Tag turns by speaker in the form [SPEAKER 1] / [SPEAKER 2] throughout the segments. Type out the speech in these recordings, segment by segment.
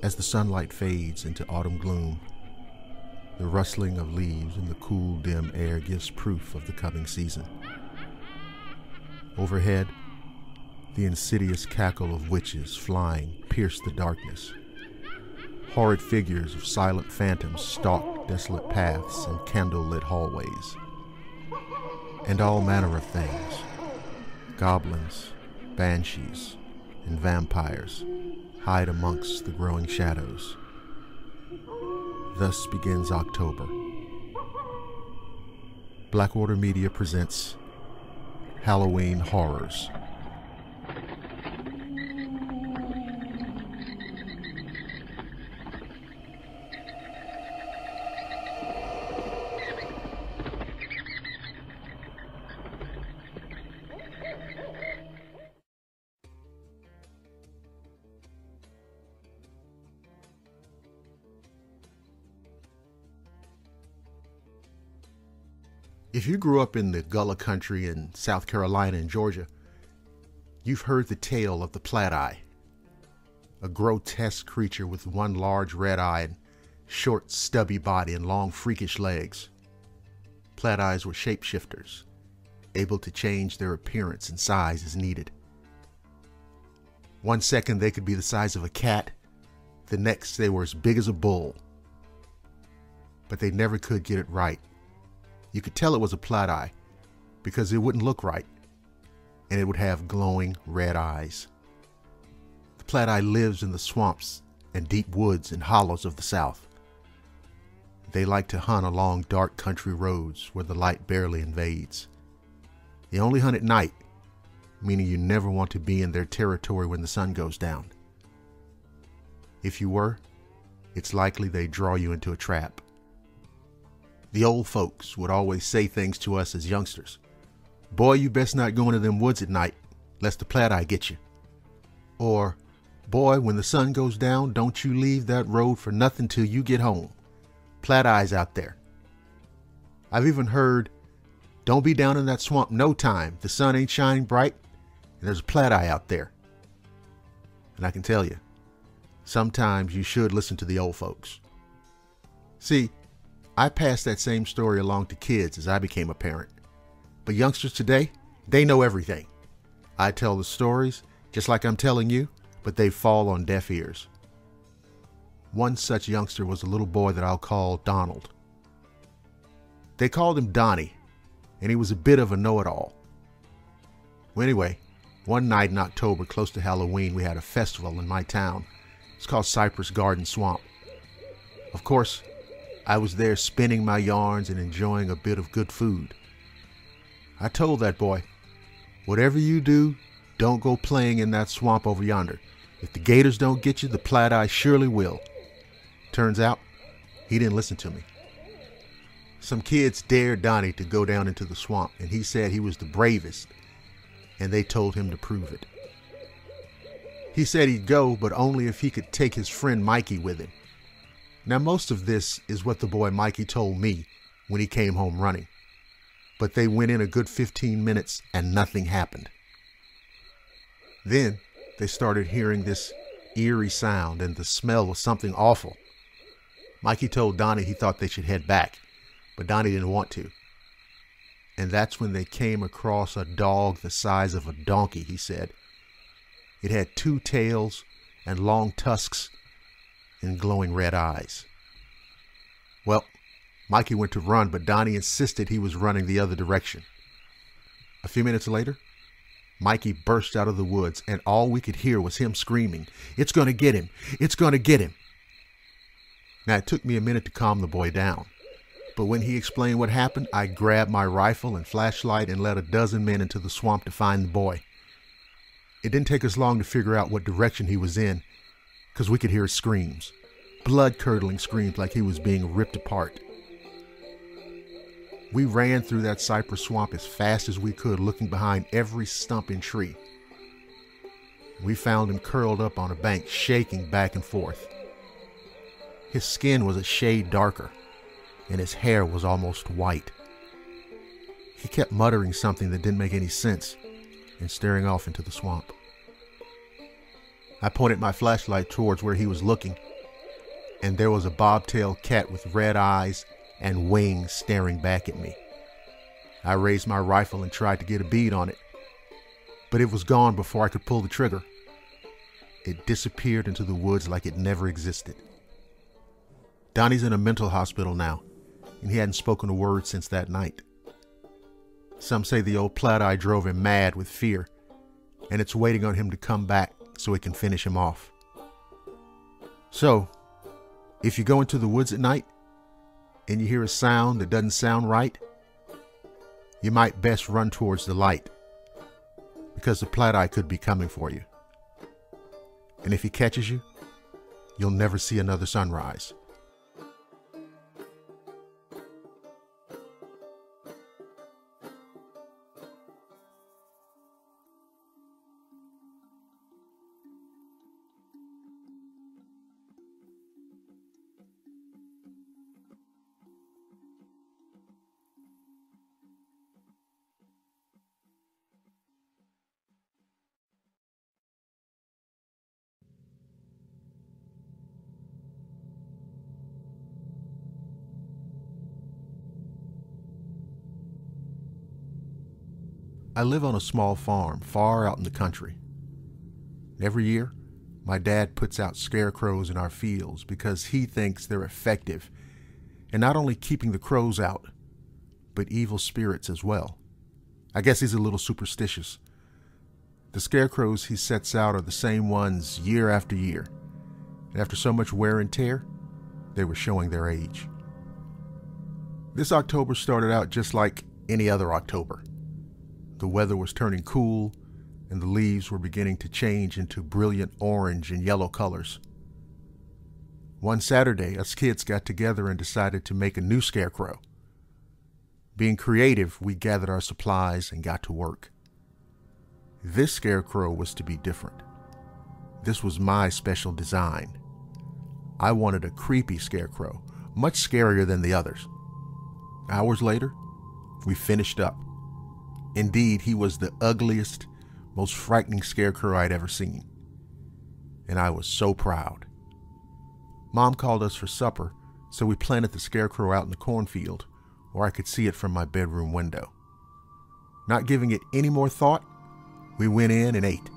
[SPEAKER 1] As the sunlight fades into autumn gloom, the rustling of leaves in the cool, dim air gives proof of the coming season. Overhead, the insidious cackle of witches flying pierce the darkness. Horrid figures of silent phantoms stalk desolate paths and candle-lit hallways. And all manner of things, goblins, banshees, and vampires, hide amongst the growing shadows. Thus begins October. Blackwater Media presents Halloween Horrors. If you grew up in the Gullah country in South Carolina and Georgia, you've heard the tale of the Platt-Eye, a grotesque creature with one large red eye and short, stubby body and long, freakish legs. Platt-Eyes were shapeshifters, able to change their appearance and size as needed. One second they could be the size of a cat, the next they were as big as a bull. But they never could get it right. You could tell it was a Platt-Eye because it wouldn't look right, and it would have glowing red eyes. The Platt-Eye lives in the swamps and deep woods and hollows of the South. They like to hunt along dark country roads where the light barely invades. They only hunt at night, meaning you never want to be in their territory when the sun goes down. If you were, it's likely they draw you into a trap. The old folks would always say things to us as youngsters. Boy, you best not go into them woods at night, lest the Platt-Eye get you. Or, boy, when the sun goes down, don't you leave that road for nothing till you get home. Platt-Eye's out there. I've even heard, don't be down in that swamp no time. The sun ain't shining bright, and there's a Platt-Eye out there. And I can tell you, sometimes you should listen to the old folks. See, I passed that same story along to kids as I became a parent. But youngsters today, they know everything. I tell the stories just like I'm telling you, but they fall on deaf ears. One such youngster was a little boy that I'll call Donald. They called him Donnie, and he was a bit of a know-it-all. Well, anyway, one night in October, close to Halloween, we had a festival in my town. It's called Cypress Garden Swamp. Of course, I was there spinning my yarns and enjoying a bit of good food. I told that boy, whatever you do, don't go playing in that swamp over yonder. If the gators don't get you, the Platt-Eye surely will. Turns out, he didn't listen to me. Some kids dared Donnie to go down into the swamp, and he said he was the bravest, and they told him to prove it. He said he'd go, but only if he could take his friend Mikey with him. Now, most of this is what the boy Mikey told me when he came home running. But they went in a good 15 minutes and nothing happened. Then they started hearing this eerie sound and the smell was something awful. Mikey told Donnie he thought they should head back, but Donnie didn't want to. And that's when they came across a dog the size of a donkey, he said. It had 2 tails and long tusks and glowing red eyes. Well, Mikey went to run, but Donnie insisted he was running the other direction. A few minutes later, Mikey burst out of the woods, and all we could hear was him screaming, "It's going to get him! It's going to get him!" Now, it took me a minute to calm the boy down, but when he explained what happened, I grabbed my rifle and flashlight and led a dozen men into the swamp to find the boy. It didn't take us long to figure out what direction he was in, because we could hear his screams, blood-curdling screams like he was being ripped apart. We ran through that cypress swamp as fast as we could, looking behind every stump and tree. We found him curled up on a bank, shaking back and forth. His skin was a shade darker, and his hair was almost white. He kept muttering something that didn't make any sense and staring off into the swamp. I pointed my flashlight towards where he was looking, and there was a bobtail cat with red eyes and wings staring back at me. I raised my rifle and tried to get a bead on it, but it was gone before I could pull the trigger. It disappeared into the woods like it never existed. Donnie's in a mental hospital now, and he hadn't spoken a word since that night. Some say the old Platt-Eye drove him mad with fear, and it's waiting on him to come back so it can finish him off. So, if you go into the woods at night and you hear a sound that doesn't sound right, you might best run towards the light, because the Platt-Eye could be coming for you. And if he catches you, you'll never see another sunrise. I live on a small farm far out in the country. Every year, my dad puts out scarecrows in our fields because he thinks they're effective in not only keeping the crows out, but evil spirits as well. I guess he's a little superstitious. The scarecrows he sets out are the same ones year after year, and after so much wear and tear, they were showing their age. This October started out just like any other October. The weather was turning cool, and the leaves were beginning to change into brilliant orange and yellow colors. One Saturday, us kids got together and decided to make a new scarecrow. Being creative, we gathered our supplies and got to work. This scarecrow was to be different. This was my special design. I wanted a creepy scarecrow, much scarier than the others. Hours later, we finished up. Indeed, he was the ugliest, most frightening scarecrow I'd ever seen. And I was so proud. Mom called us for supper, so we planted the scarecrow out in the cornfield, where I could see it from my bedroom window. Not giving it any more thought, we went in and ate.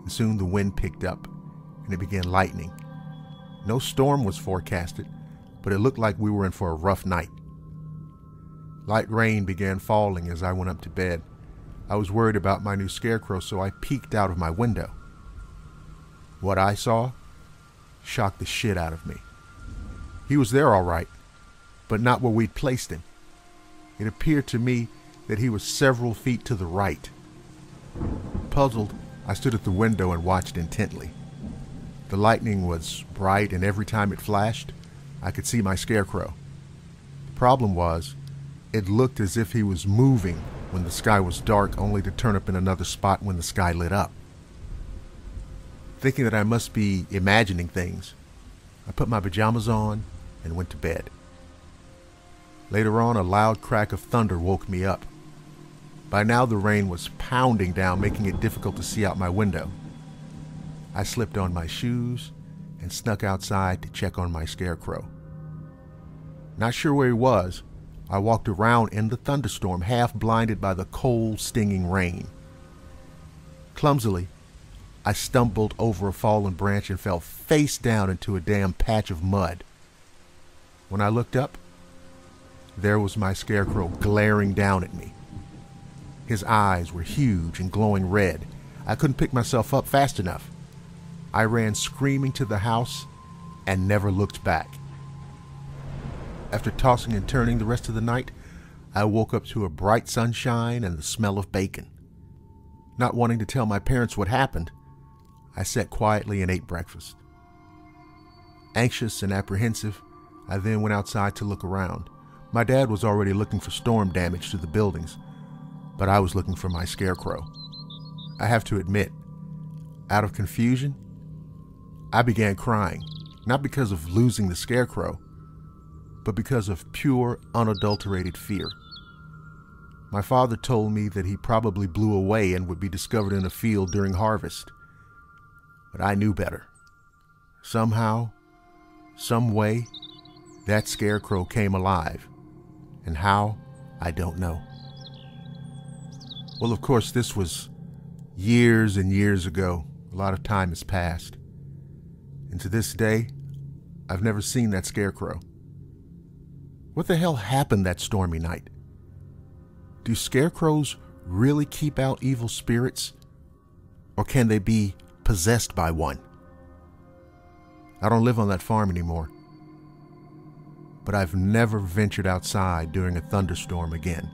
[SPEAKER 1] And soon the wind picked up, and it began lightning. No storm was forecasted, but it looked like we were in for a rough night. Light rain began falling as I went up to bed. I was worried about my new scarecrow, so I peeked out of my window. What I saw shocked the shit out of me. He was there all right, but not where we'd placed him. It appeared to me that he was several feet to the right. Puzzled, I stood at the window and watched intently. The lightning was bright, and every time it flashed, I could see my scarecrow. The problem was, it looked as if he was moving when the sky was dark, only to turn up in another spot when the sky lit up. Thinking that I must be imagining things, I put my pajamas on and went to bed. Later on, a loud crack of thunder woke me up. By now, the rain was pounding down, making it difficult to see out my window. I slipped on my shoes and snuck outside to check on my scarecrow. Not sure where he was, I walked around in the thunderstorm, half blinded by the cold, stinging rain. Clumsily, I stumbled over a fallen branch and fell face down into a damn patch of mud. When I looked up, there was my scarecrow glaring down at me. His eyes were huge and glowing red. I couldn't pick myself up fast enough. I ran screaming to the house and never looked back. After tossing and turning the rest of the night, I woke up to a bright sunshine and the smell of bacon. Not wanting to tell my parents what happened, I sat quietly and ate breakfast. Anxious and apprehensive, I then went outside to look around. My dad was already looking for storm damage to the buildings, but I was looking for my scarecrow. I have to admit, out of confusion, I began crying, not because of losing the scarecrow, but because of pure, unadulterated fear. My father told me that he probably blew away and would be discovered in a field during harvest. But I knew better. Somehow, some way, that scarecrow came alive. And how, I don't know. Well, of course, this was years and years ago. A lot of time has passed. And to this day, I've never seen that scarecrow. What the hell happened that stormy night? Do scarecrows really keep out evil spirits? Or can they be possessed by one? I don't live on that farm anymore. But I've never ventured outside during a thunderstorm again.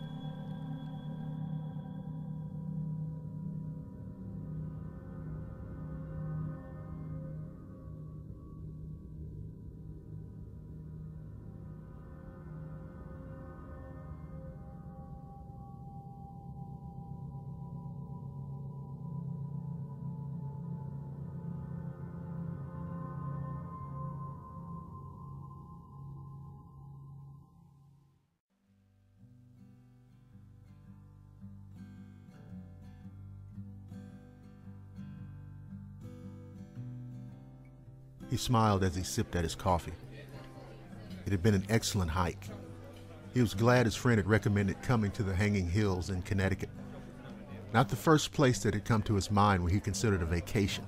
[SPEAKER 1] He smiled as he sipped at his coffee. It had been an excellent hike. He was glad his friend had recommended coming to the Hanging Hills in Connecticut. Not the first place that had come to his mind when he considered a vacation.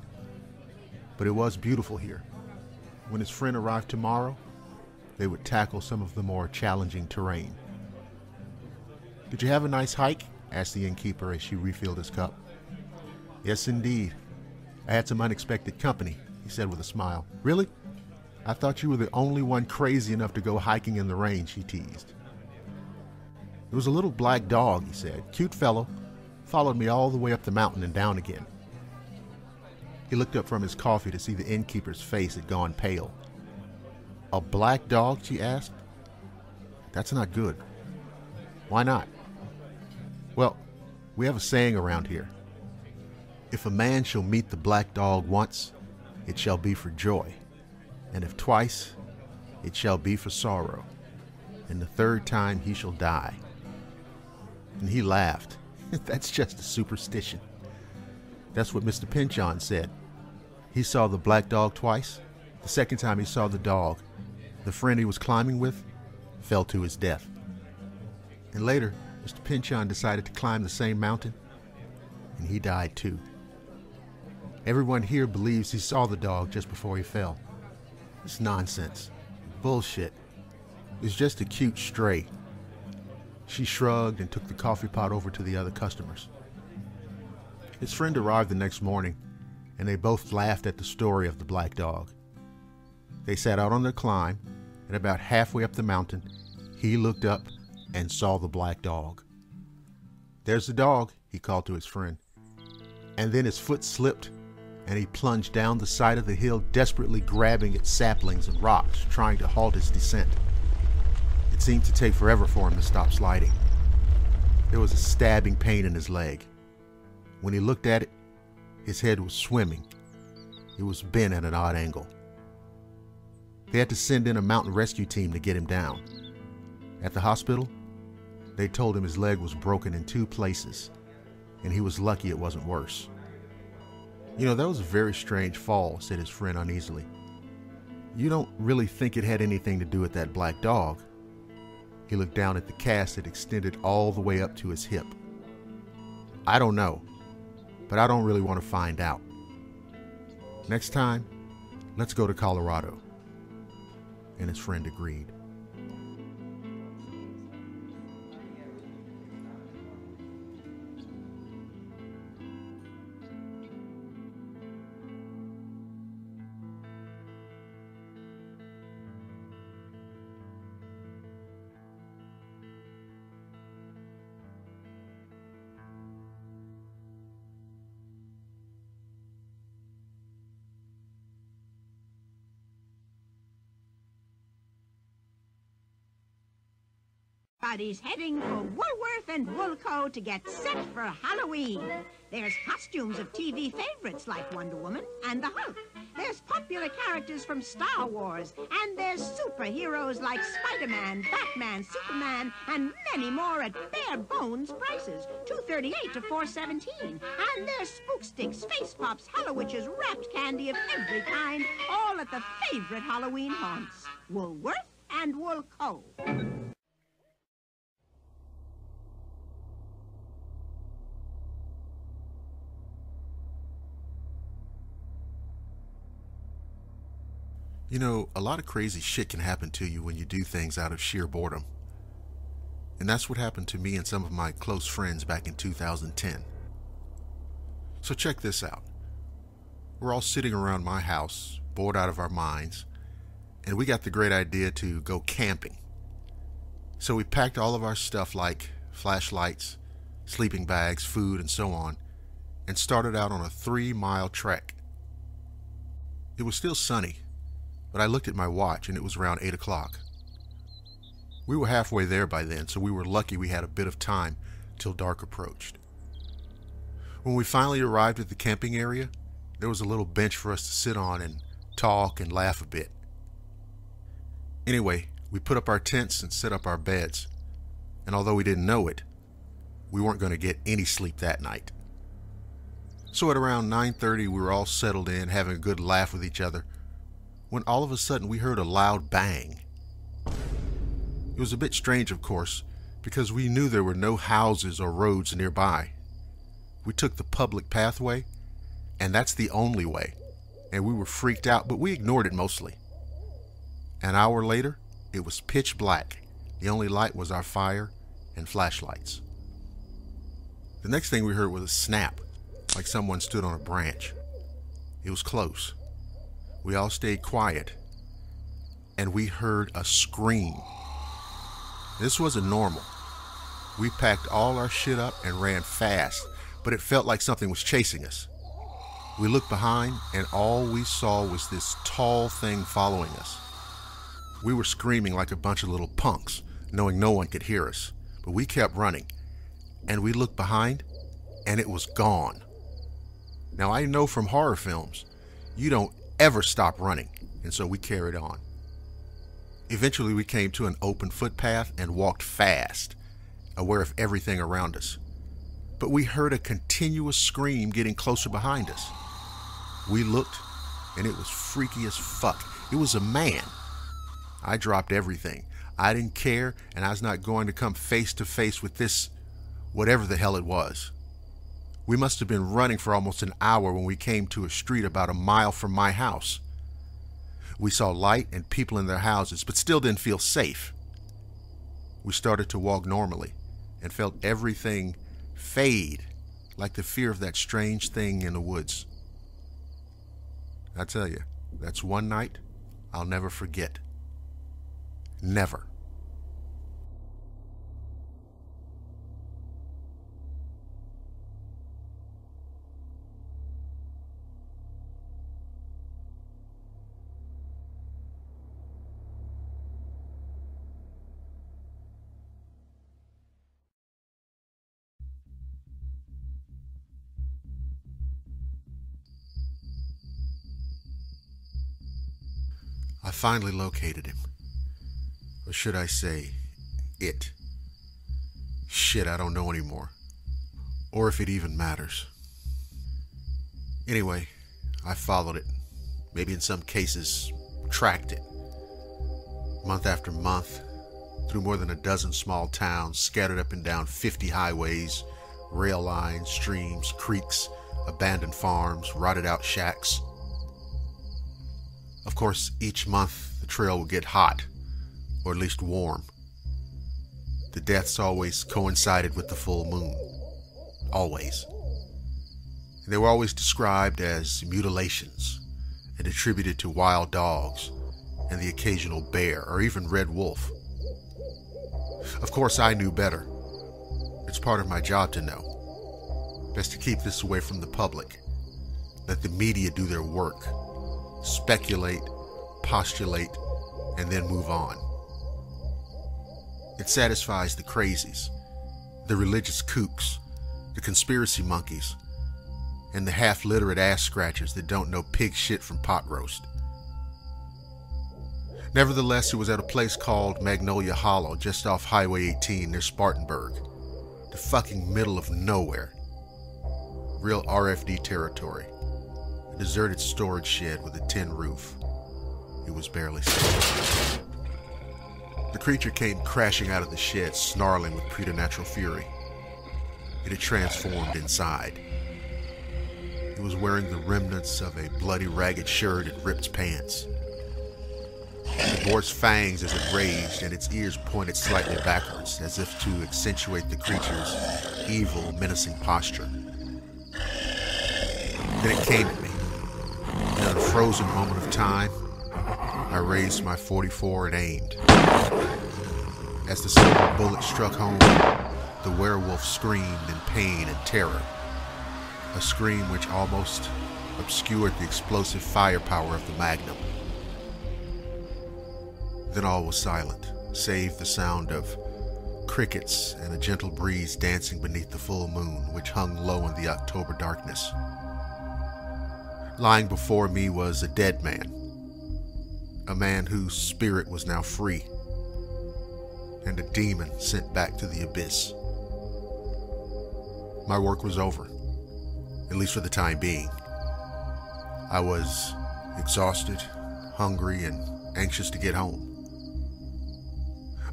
[SPEAKER 1] But it was beautiful here. When his friend arrived tomorrow, they would tackle some of the more challenging terrain. "Did you have a nice hike?" asked the innkeeper as she refilled his cup. "Yes, indeed. I had some unexpected company," he said with a smile. "Really? I thought you were the only one crazy enough to go hiking in the rain," she teased. "It was a little black dog," he said. "Cute fellow. Followed me all the way up the mountain and down again." He looked up from his coffee to see the innkeeper's face had gone pale. "A black dog?" she asked. "That's not good." "Why not?" "Well, we have a saying around here. If a man shall meet the black dog once, it shall be for joy. And if twice, it shall be for sorrow. And the third time he shall die." And he laughed. "That's just a superstition. That's what Mr. Pinchon said. He saw the black dog twice. The second time he saw the dog, the friend he was climbing with fell to his death. And later, Mr. Pinchon decided to climb the same mountain, and he died too. Everyone here believes he saw the dog just before he fell. It's nonsense. Bullshit. It's just a cute stray." She shrugged and took the coffee pot over to the other customers. His friend arrived the next morning, and they both laughed at the story of the black dog. They set out on their climb, and about halfway up the mountain, he looked up and saw the black dog. "There's the dog," he called to his friend. And then his foot slipped, and he plunged down the side of the hill, desperately grabbing at saplings and rocks, trying to halt his descent. It seemed to take forever for him to stop sliding. There was a stabbing pain in his leg. When he looked at it, his head was swimming. It was bent at an odd angle. They had to send in a mountain rescue team to get him down. At the hospital, they told him his leg was broken in 2 places, and he was lucky it wasn't worse. "You know, that was a very strange fall," said his friend uneasily. "You don't really think it had anything to do with that black dog?" He looked down at the cast that extended all the way up to his hip. "I don't know, but I don't really want to find out. Next time, let's go to Colorado." And his friend agreed.
[SPEAKER 2] Everybody's heading for Woolworth and Woolco to get set for Halloween. There's costumes of TV favorites like Wonder Woman and the Hulk. There's popular characters from Star Wars. And there's superheroes like Spider-Man, Batman, Superman, and many more at bare bones prices. $2.38 to $4.17. And there's Spook Sticks, Face Pops, Hallowitches, wrapped candy of every kind, all at the favorite Halloween haunts. Woolworth and Woolco.
[SPEAKER 1] You know, a lot of crazy shit can happen to you when you do things out of sheer boredom. And that's what happened to me and some of my close friends back in 2010. So check this out. We're all sitting around my house, bored out of our minds, and we got the great idea to go camping. So we packed all of our stuff like flashlights, sleeping bags, food, and so on, and started out on a 3-mile trek. It was still sunny, but I looked at my watch and it was around 8 o'clock. We were halfway there by then, so we were lucky we had a bit of time till dark approached. When we finally arrived at the camping area, there was a little bench for us to sit on and talk and laugh a bit. Anyway, we put up our tents and set up our beds, and although we didn't know it, we weren't going to get any sleep that night. So at around 9:30, we were all settled in, having a good laugh with each other, when all of a sudden we heard a loud bang. It was a bit strange, of course, because we knew there were no houses or roads nearby. We took the public pathway, and that's the only way, and we were freaked out, but we ignored it mostly. An hour later, it was pitch black. The only light was our fire and flashlights. The next thing we heard was a snap, like someone stood on a branch. It was close. We all stayed quiet, and we heard a scream. This wasn't normal. We packed all our shit up and ran fast, but it felt like something was chasing us. We looked behind, and all we saw was this tall thing following us. We were screaming like a bunch of little punks, knowing no one could hear us, but we kept running, and we looked behind, and it was gone. Now, I know from horror films, you don't ever stop running, and so we carried on. Eventually we came to an open footpath and walked fast, aware of everything around us. But we heard a continuous scream getting closer behind us. We looked, and it was freaky as fuck. It was a man. I dropped everything. I didn't care, and I was not going to come face to face with this, whatever the hell it was. We must have been running for almost an hour when we came to a street about a mile from my house. We saw light and people in their houses, but still didn't feel safe. We started to walk normally and felt everything fade, like the fear of that strange thing in the woods. I tell you, that's one night I'll never forget. Never. I finally located him. Or should I say, it. Shit, I don't know anymore. Or if it even matters. Anyway, I followed it. Maybe in some cases, tracked it. Month after month, through more than a dozen small towns, scattered up and down 50 highways, rail lines, streams, creeks, abandoned farms, rotted out shacks. Of course, each month the trail would get hot, or at least warm. The deaths always coincided with the full moon. Always. They were always described as mutilations and attributed to wild dogs and the occasional bear or even red wolf. Of course, I knew better. It's part of my job to know. Best to keep this away from the public. Let the media do their work. Speculate, postulate, and then move on. It satisfies the crazies, the religious kooks, the conspiracy monkeys, and the half-literate ass-scratchers that don't know pig shit from pot roast. Nevertheless, it was at a place called Magnolia Hollow, just off Highway 18 near Spartanburg, the fucking middle of nowhere. Real RFD territory. A deserted storage shed with a tin roof. It was barely safe. The creature came crashing out of the shed, snarling with preternatural fury. It had transformed inside. It was wearing the remnants of a bloody ragged shirt and ripped pants. It bore its fangs as it raged, and its ears pointed slightly backwards, as if to accentuate the creature's evil, menacing posture. Then it came at me. In a frozen moment of time, I raised my .44 and aimed. As the silver bullet struck home, the werewolf screamed in pain and terror, a scream which almost obscured the explosive firepower of the magnum. Then all was silent, save the sound of crickets and a gentle breeze dancing beneath the full moon, which hung low in the October darkness. Lying before me was a dead man, a man whose spirit was now free, and a demon sent back to the abyss. My work was over, at least for the time being. I was exhausted, hungry, and anxious to get home.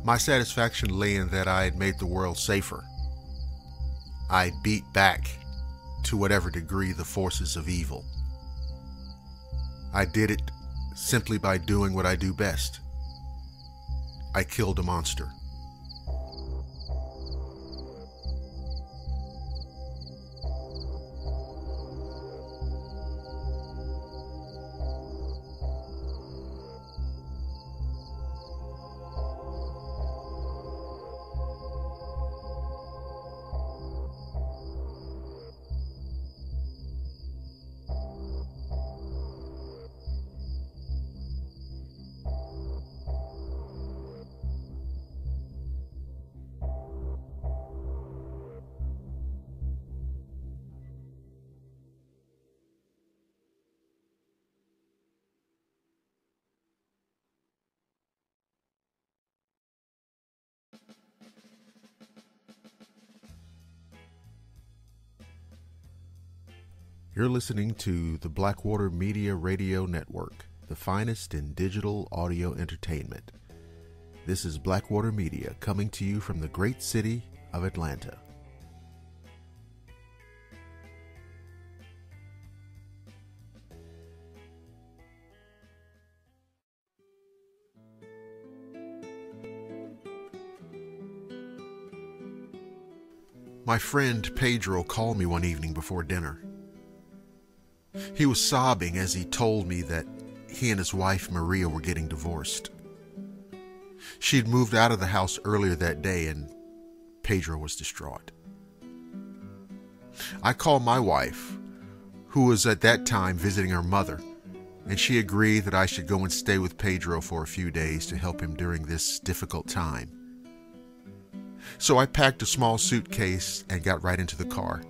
[SPEAKER 1] My satisfaction lay in that I had made the world safer. I beat back, to whatever degree, the forces of evil. I did it simply by doing what I do best. I killed a monster. You're listening to the Blackwater Media Radio Network, the finest in digital audio entertainment. This is Blackwater Media coming to you from the great city of Atlanta. My friend Pedro called me one evening before dinner. He was sobbing as he told me that he and his wife Maria were getting divorced. She'd moved out of the house earlier that day, and Pedro was distraught. I called my wife, who was at that time visiting her mother, and she agreed that I should go and stay with Pedro for a few days to help him during this difficult time. So I packed a small suitcase and got right into the car.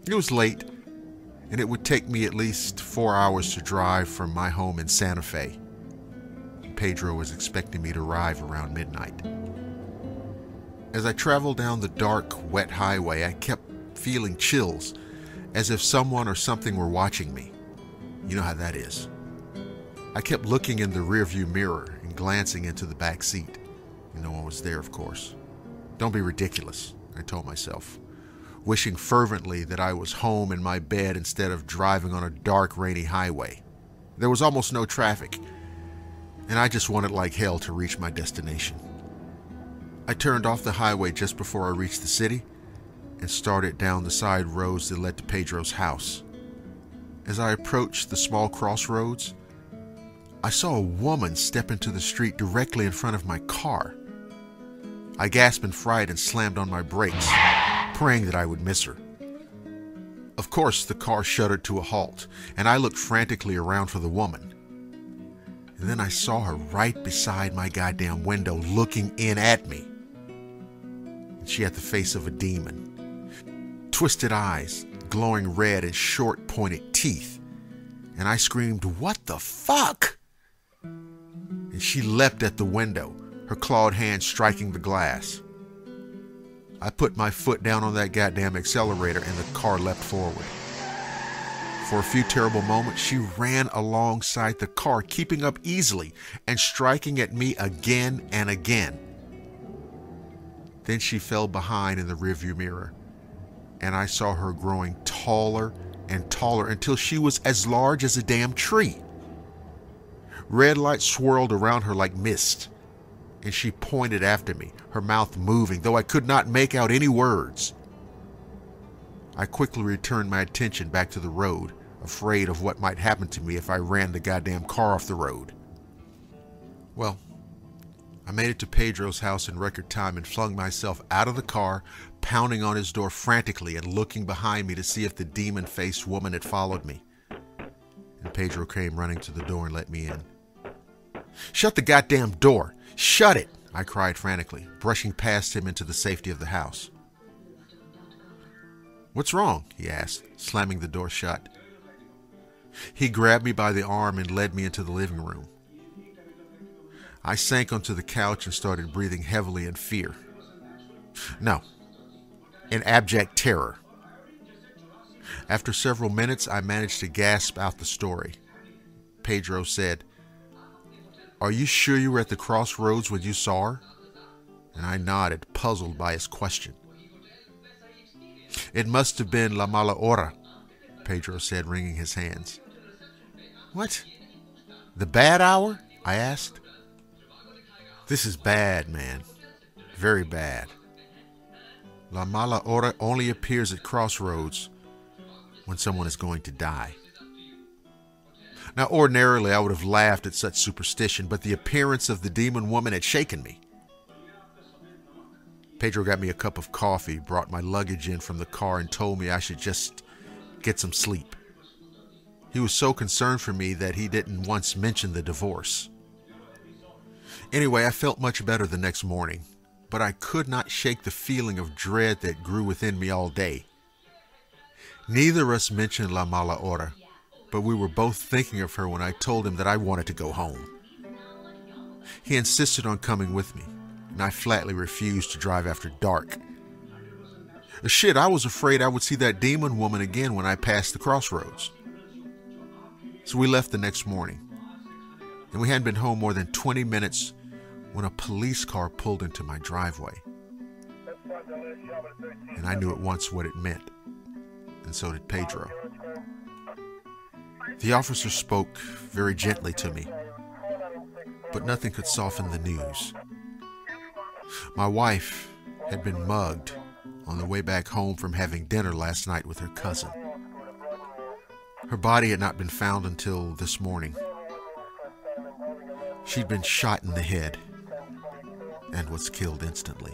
[SPEAKER 1] It was late, and it would take me at least 4 hours to drive from my home in Santa Fe. Pedro was expecting me to arrive around midnight. As I traveled down the dark, wet highway, I kept feeling chills, as if someone or something were watching me. You know how that is. I kept looking in the rearview mirror and glancing into the back seat. No one was there, of course. Don't be ridiculous, I told myself, wishing fervently that I was home in my bed instead of driving on a dark, rainy highway. There was almost no traffic, and I just wanted like hell to reach my destination. I turned off the highway just before I reached the city and started down the side roads that led to Pedro's house. As I approached the small crossroads, I saw a woman step into the street directly in front of my car. I gasped in fright and slammed on my brakes, praying that I would miss her. Of course, the car shuddered to a halt, and I looked frantically around for the woman. And then I saw her right beside my goddamn window looking in at me. She had the face of a demon. Twisted eyes, glowing red, and short, pointed teeth. And I screamed, "What the fuck?" And she leapt at the window, her clawed hand striking the glass. I put my foot down on that goddamn accelerator and the car leapt forward. For a few terrible moments, she ran alongside the car, keeping up easily and striking at me again and again. Then she fell behind in the rearview mirror, and I saw her growing taller and taller until she was as large as a damn tree. Red light swirled around her like mist, and she pointed after me, her mouth moving, though I could not make out any words. I quickly returned my attention back to the road, afraid of what might happen to me if I ran the goddamn car off the road. Well, I made it to Pedro's house in record time and flung myself out of the car, pounding on his door frantically and looking behind me to see if the demon-faced woman had followed me. And Pedro came running to the door and let me in. "Shut the goddamn door! Shut it!" I cried frantically, brushing past him into the safety of the house. "What's wrong?" he asked, slamming the door shut. He grabbed me by the arm and led me into the living room. I sank onto the couch and started breathing heavily in fear. No, in abject terror. After several minutes, I managed to gasp out the story. Pedro said, "Are you sure you were at the crossroads when you saw her?" And I nodded, puzzled by his question. "It must have been La Mala Hora," Pedro said, wringing his hands. "What? The bad hour?" I asked. "This is bad, man. Very bad. La Mala Hora only appears at crossroads when someone is going to die." Now, ordinarily, I would have laughed at such superstition, but the appearance of the demon woman had shaken me. Pedro got me a cup of coffee, brought my luggage in from the car, and told me I should just get some sleep. He was so concerned for me that he didn't once mention the divorce. Anyway, I felt much better the next morning, but I could not shake the feeling of dread that grew within me all day. Neither of us mentioned La Mala Hora, but we were both thinking of her when I told him that I wanted to go home. He insisted on coming with me, and I flatly refused to drive after dark. Shit, I was afraid I would see that demon woman again when I passed the crossroads. So we left the next morning, and we hadn't been home more than 20 minutes when a police car pulled into my driveway. And I knew at once what it meant, and so did Pedro. The officer spoke very gently to me, but nothing could soften the news. My wife had been mugged on the way back home from having dinner last night with her cousin. Her body had not been found until this morning. She'd been shot in the head and was killed instantly.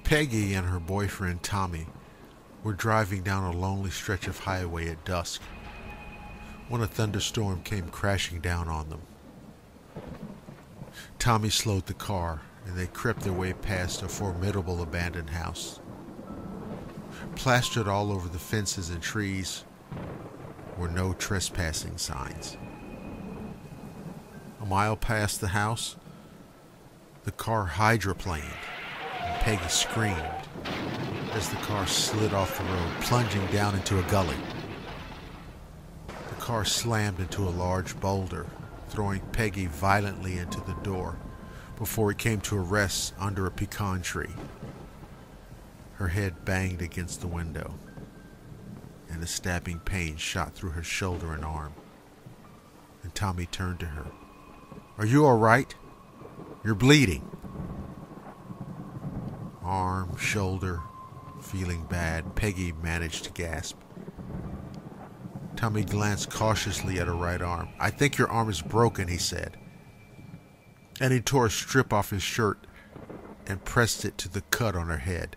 [SPEAKER 1] Peggy and her boyfriend Tommy were driving down a lonely stretch of highway at dusk when a thunderstorm came crashing down on them. Tommy slowed the car, and they crept their way past a formidable abandoned house. Plastered all over the fences and trees were no trespassing signs. A mile past the house, the car hydroplaned, and Peggy screamed as the car slid off the road, plunging down into a gully. The car slammed into a large boulder, throwing Peggy violently into the door before it came to a rest under a pecan tree. Her head banged against the window, and a stabbing pain shot through her shoulder and arm. And Tommy turned to her. "Are you all right? You're bleeding." Arm, shoulder, feeling bad, Peggy managed to gasp. Tommy glanced cautiously at her right arm. "I think your arm is broken," he said. And he tore a strip off his shirt and pressed it to the cut on her head.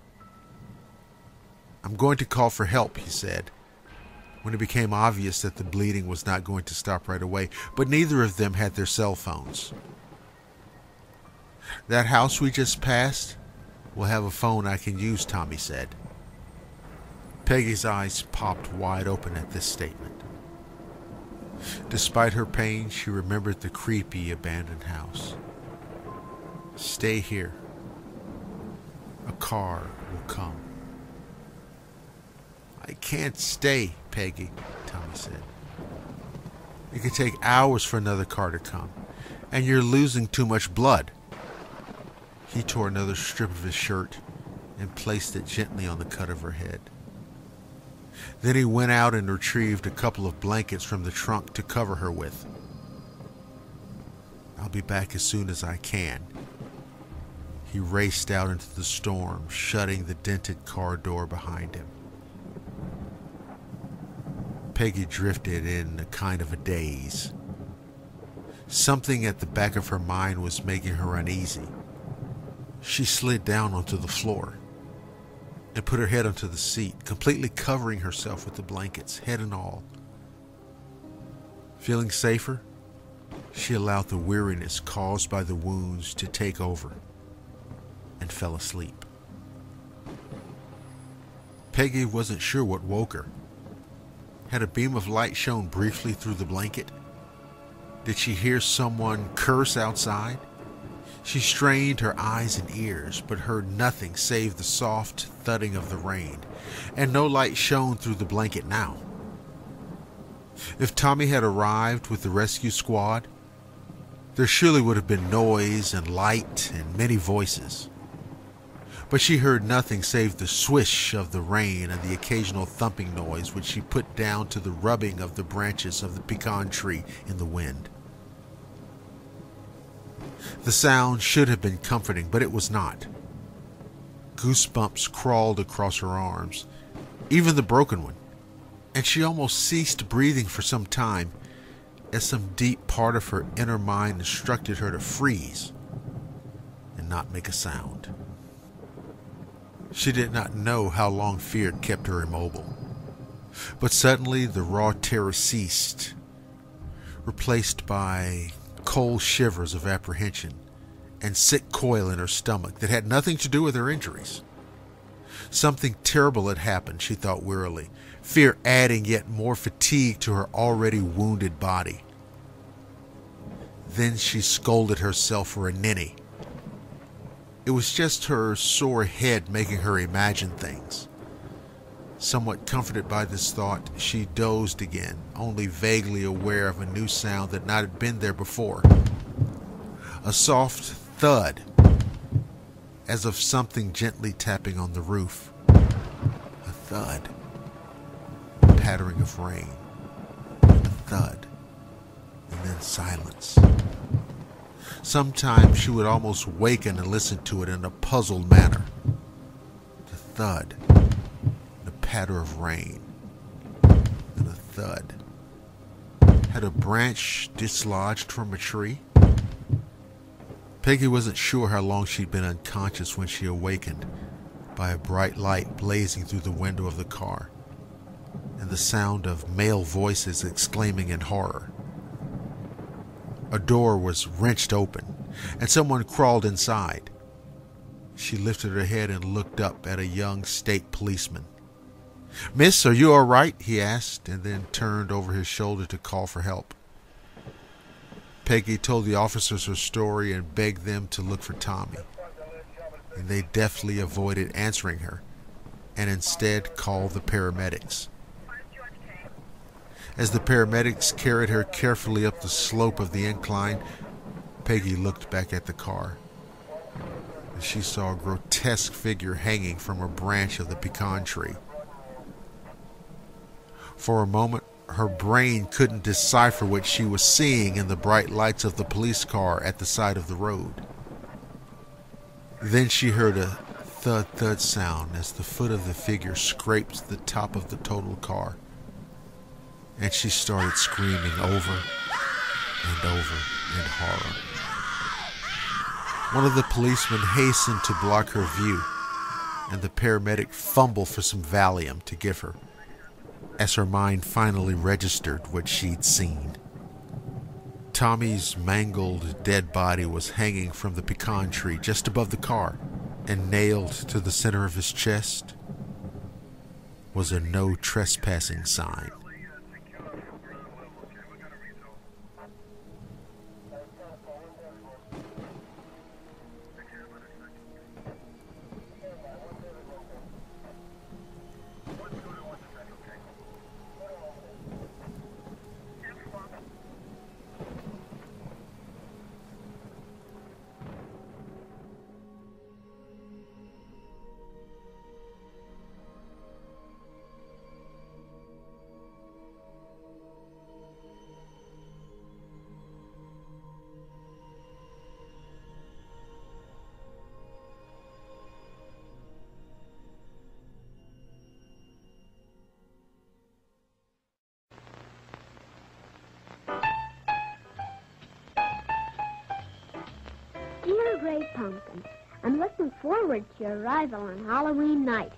[SPEAKER 1] "I'm going to call for help," he said, when it became obvious that the bleeding was not going to stop right away, but neither of them had their cell phones. "That house we just passed will have a phone I can use," Tommy said. Peggy's eyes popped wide open at this statement. Despite her pain, she remembered the creepy, abandoned house. "Stay here. A car will come." "I can't stay, Peggy," Tommy said. "It could take hours for another car to come, and you're losing too much blood." He tore another strip of his shirt and placed it gently on the cut of her head. Then he went out and retrieved a couple of blankets from the trunk to cover her with. "I'll be back as soon as I can." He raced out into the storm, shutting the dented car door behind him. Peggy drifted in a kind of a daze. Something at the back of her mind was making her uneasy. She slid down onto the floor and put her head onto the seat, completely covering herself with the blankets, head and all. Feeling safer, she allowed the weariness caused by the wounds to take over and fell asleep. Peggy wasn't sure what woke her. Had a beam of light shone briefly through the blanket? Did she hear someone curse outside? She strained her eyes and ears, but heard nothing save the soft thudding of the rain, and no light shone through the blanket now. If Tommy had arrived with the rescue squad, there surely would have been noise and light and many voices. But she heard nothing save the swish of the rain and the occasional thumping noise which she put down to the rubbing of the branches of the pecan tree in the wind. The sound should have been comforting, but it was not. Goosebumps crawled across her arms, even the broken one, and she almost ceased breathing for some time as some deep part of her inner mind instructed her to freeze and not make a sound. She did not know how long fear kept her immobile, but suddenly the raw terror ceased, replaced by cold shivers of apprehension and sick coil in her stomach that had nothing to do with her injuries. Something terrible had happened, she thought wearily, fear adding yet more fatigue to her already wounded body. Then she scolded herself for a ninny. It was just her sore head making her imagine things. Somewhat comforted by this thought, she dozed again, only vaguely aware of a new sound that not had been there before. A soft thud, as of something gently tapping on the roof. A thud. A pattering of rain. A thud. And then silence. Sometimes she would almost waken and listen to it in a puzzled manner. The thud. The patter of rain. And a thud. Had a branch dislodged from a tree? Peggy wasn't sure how long she'd been unconscious when she awakened by a bright light blazing through the window of the car and the sound of male voices exclaiming in horror. A door was wrenched open, and someone crawled inside. She lifted her head and looked up at a young state policeman. "Miss, are you all right?" he asked, and then turned over his shoulder to call for help. Peggy told the officers her story and begged them to look for Tommy, and they deftly avoided answering her and instead called the paramedics. As the paramedics carried her carefully up the slope of the incline, Peggy looked back at the car, and she saw a grotesque figure hanging from a branch of the pecan tree. For a moment, Her brain couldn't decipher what she was seeing in the bright lights of the police car at the side of the road. Then she heard a thud-thud sound as the foot of the figure scraped the top of the totaled car, and she started screaming over and over in horror. One of the policemen hastened to block her view, and the paramedic fumbled for some Valium to give her, as her mind finally registered what she'd seen. Tommy's mangled dead body was hanging from the pecan tree just above the car, and nailed to the center of his chest was a no trespassing sign.
[SPEAKER 3] Dear Great Pumpkin, I'm looking forward to your arrival on Halloween night.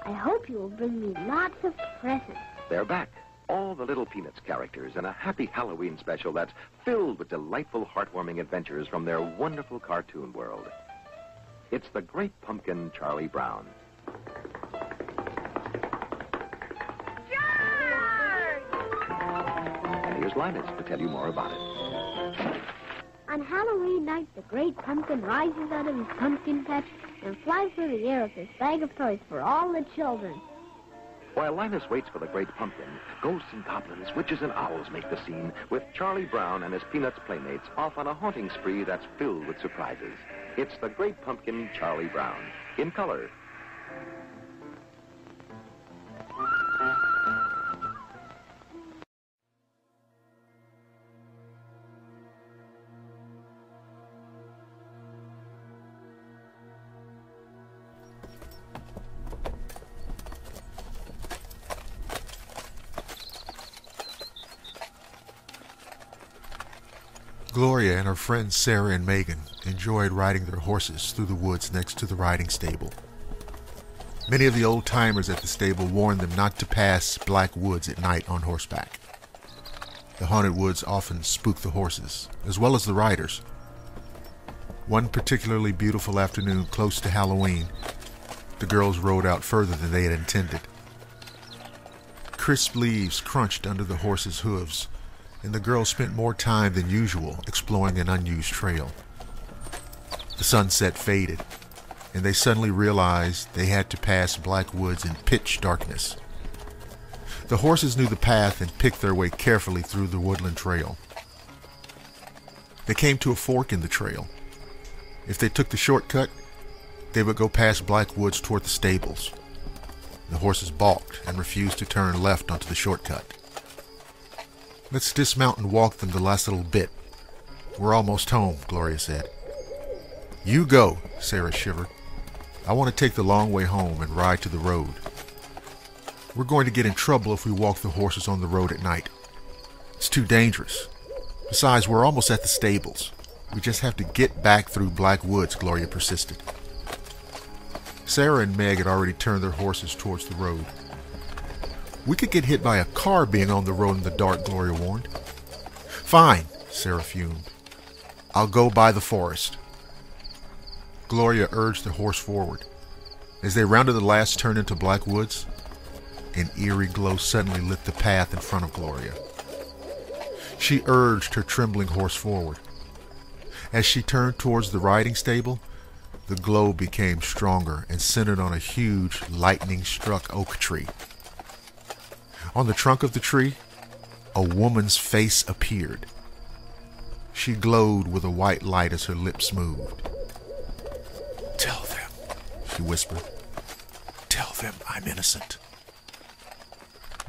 [SPEAKER 3] I hope you will bring me lots of presents.
[SPEAKER 4] They're back. All the Little Peanuts characters in a happy Halloween special that's filled with delightful, heartwarming adventures from their wonderful cartoon world. It's the Great Pumpkin, Charlie Brown. And here's Linus to tell you more about it.
[SPEAKER 3] On Halloween night, the Great Pumpkin rises out of his pumpkin patch and flies through the air with his bag of toys for all the children.
[SPEAKER 4] While Linus waits for the Great Pumpkin, ghosts and goblins, witches and owls make the scene, with Charlie Brown and his Peanuts playmates off on a haunting spree that's filled with surprises. It's the Great Pumpkin, Charlie Brown, in color.
[SPEAKER 1] Gloria and her friends Sarah and Megan enjoyed riding their horses through the woods next to the riding stable. Many of the old-timers at the stable warned them not to pass black woods at night on horseback. The haunted woods often spook the horses, as well as the riders. One particularly beautiful afternoon close to Halloween, the girls rode out further than they had intended. Crisp leaves crunched under the horses' hooves, and the girls spent more time than usual exploring an unused trail. The sunset faded, and they suddenly realized they had to pass black woods in pitch darkness. The horses knew the path and picked their way carefully through the woodland trail. They came to a fork in the trail. If they took the shortcut, they would go past black woods toward the stables. The horses balked and refused to turn left onto the shortcut. "Let's dismount and walk them the last little bit. We're almost home," Gloria said. "You go," Sarah shivered. "I want to take the long way home and ride to the road. We're going to get in trouble if we walk the horses on the road at night. It's too dangerous. Besides, we're almost at the stables. We just have to get back through black woods," Gloria persisted. Sarah and Meg had already turned their horses towards the road. "We could get hit by a car being on the road in the dark," Gloria warned. "Fine," Sarah fumed. "I'll go by the forest." Gloria urged the horse forward. As they rounded the last turn into black woods, an eerie glow suddenly lit the path in front of Gloria. She urged her trembling horse forward. As she turned towards the riding stable, the glow became stronger and centered on a huge, lightning-struck oak tree. On the trunk of the tree, a woman's face appeared. She glowed with a white light as her lips moved. "Tell them," she whispered. "Tell them I'm innocent."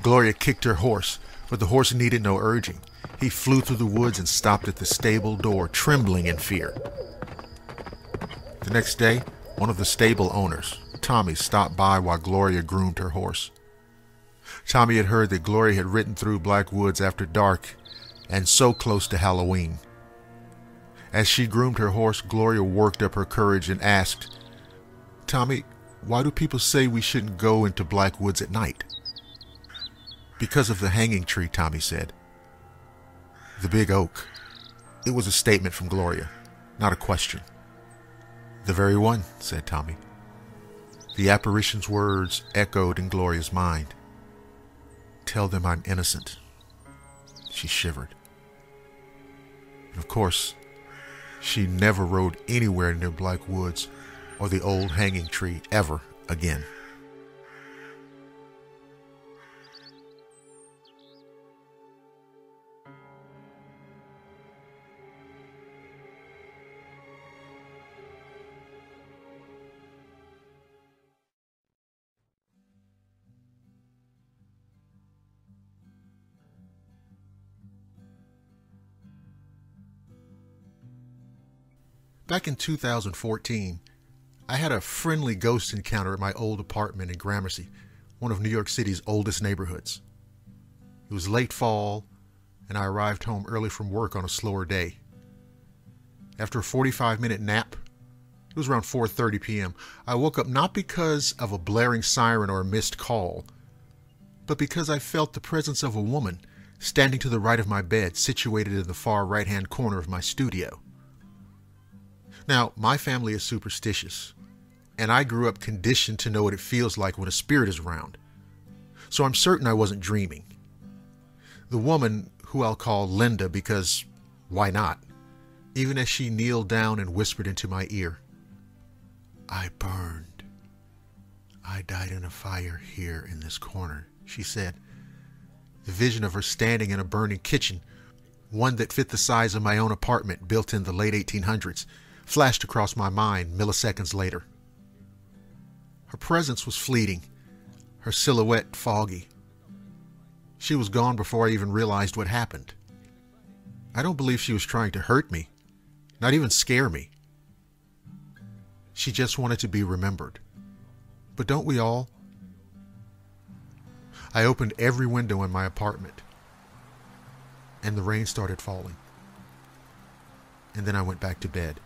[SPEAKER 1] Gloria kicked her horse, but the horse needed no urging. He flew through the woods and stopped at the stable door, trembling in fear. The next day, one of the stable owners, Tommy, stopped by while Gloria groomed her horse. Tommy had heard that Gloria had ridden through Black Woods after dark and so close to Halloween. As she groomed her horse, Gloria worked up her courage and asked, "Tommy, why do people say we shouldn't go into Black Woods at night?" "Because of the hanging tree," Tommy said. "The big oak." It was a statement from Gloria, not a question. "The very one," said Tommy. The apparition's words echoed in Gloria's mind. "Tell them I'm innocent." She shivered. And of course, she never rode anywhere near Black Woods or the old hanging tree ever again. Back in 2014, I had a friendly ghost encounter at my old apartment in Gramercy, one of New York City's oldest neighborhoods. It was late fall, and I arrived home early from work on a slower day. After a 45-minute nap, it was around 4:30 p.m., I woke up not because of a blaring siren or a missed call, but because I felt the presence of a woman standing to the right of my bed, situated in the far right-hand corner of my studio. Now, my family is superstitious, and I grew up conditioned to know what it feels like when a spirit is around. So I'm certain I wasn't dreaming. The woman, who I'll call Linda because why not, even as she kneeled down and whispered into my ear, "I burned. I died in a fire here in this corner," she said. The vision of her standing in a burning kitchen, one that fit the size of my own apartment built in the late 1800s, flashed across my mind milliseconds later. Her presence was fleeting, her silhouette foggy. She was gone before I even realized what happened. I don't believe she was trying to hurt me, not even scare me. She just wanted to be remembered. But don't we all? I opened every window in my apartment, and the rain started falling. And then I went back to bed.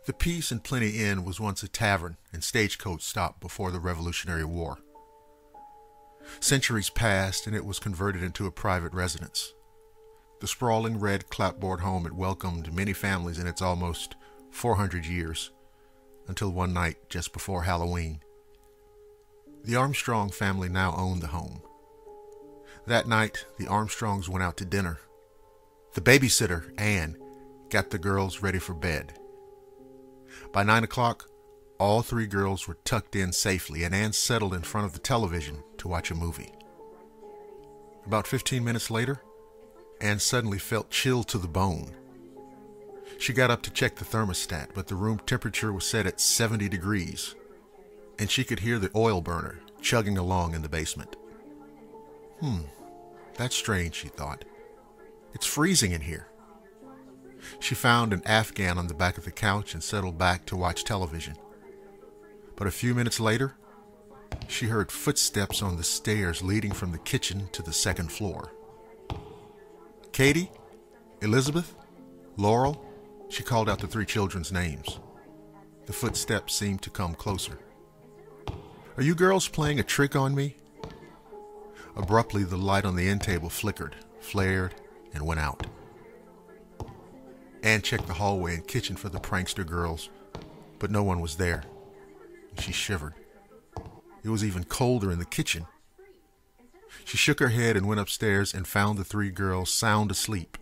[SPEAKER 1] The Peace and Plenty Inn was once a tavern and stagecoach stop before the Revolutionary War. Centuries passed and it was converted into a private residence. The sprawling red clapboard home had welcomed many families in its almost 400 years, until one night just before Halloween. The Armstrong family now owned the home. That night, the Armstrongs went out to dinner. The babysitter, Anne, got the girls ready for bed. By 9 o'clock, all three girls were tucked in safely, and Anne settled in front of the television to watch a movie. About 15 minutes later, Anne suddenly felt chilled to the bone. She got up to check the thermostat, but the room temperature was set at 70 degrees, and she could hear the oil burner chugging along in the basement. That's strange, she thought. It's freezing in here. She found an Afghan on the back of the couch and settled back to watch television. But a few minutes later, she heard footsteps on the stairs leading from the kitchen to the second floor. "Katie? Elizabeth? Laurel?" She called out the three children's names. The footsteps seemed to come closer. "Are you girls playing a trick on me?" Abruptly, the light on the end table flickered, flared, and went out. Anne checked the hallway and kitchen for the prankster girls, but no one was there. She shivered. It was even colder in the kitchen. She shook her head and went upstairs and found the three girls sound asleep.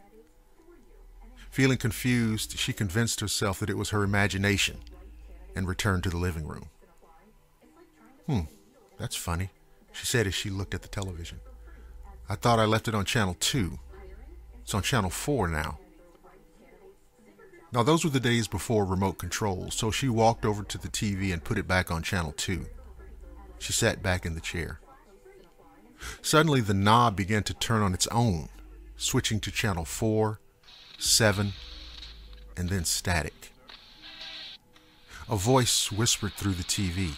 [SPEAKER 1] Feeling confused, she convinced herself that it was her imagination and returned to the living room. That's funny, she said as she looked at the television. I thought I left it on channel 2. It's on channel 4 now. Now those were the days before remote controls, so she walked over to the TV and put it back on channel 2. She sat back in the chair. Suddenly the knob began to turn on its own, switching to channel 4, 7, and then static. A voice whispered through the TV.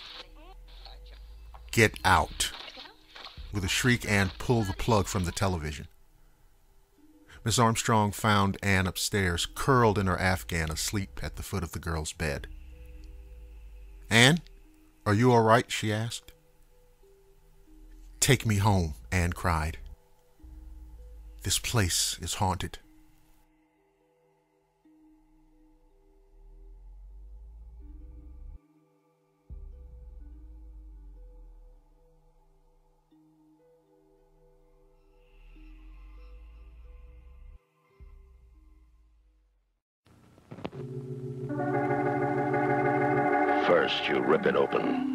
[SPEAKER 1] "Get out." With a shriek, Anne pulled the plug from the television. Miss Armstrong found Anne upstairs, curled in her afghan, asleep at the foot of the girl's bed. "Anne, are you all right?" she asked. "Take me home," Anne cried. "This place is haunted."
[SPEAKER 5] First, you rip it open.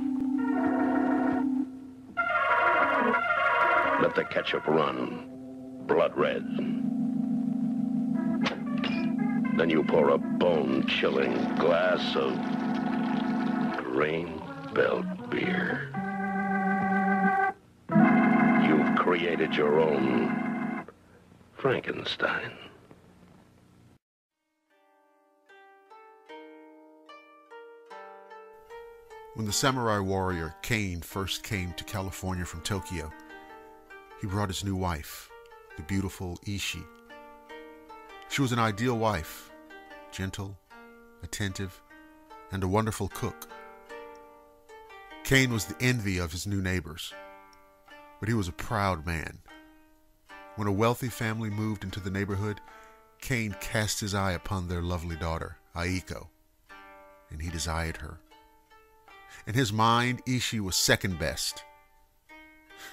[SPEAKER 5] Let the ketchup run, blood red. Then you pour a bone-chilling glass of Grain Belt beer. You've created your own Frankenstein.
[SPEAKER 1] When the samurai warrior Kane first came to California from Tokyo, he brought his new wife, the beautiful Ishii. She was an ideal wife, gentle, attentive, and a wonderful cook. Kane was the envy of his new neighbors, but he was a proud man. When a wealthy family moved into the neighborhood, Kane cast his eye upon their lovely daughter, Aiko, and he desired her. In his mind, Ishii was second best.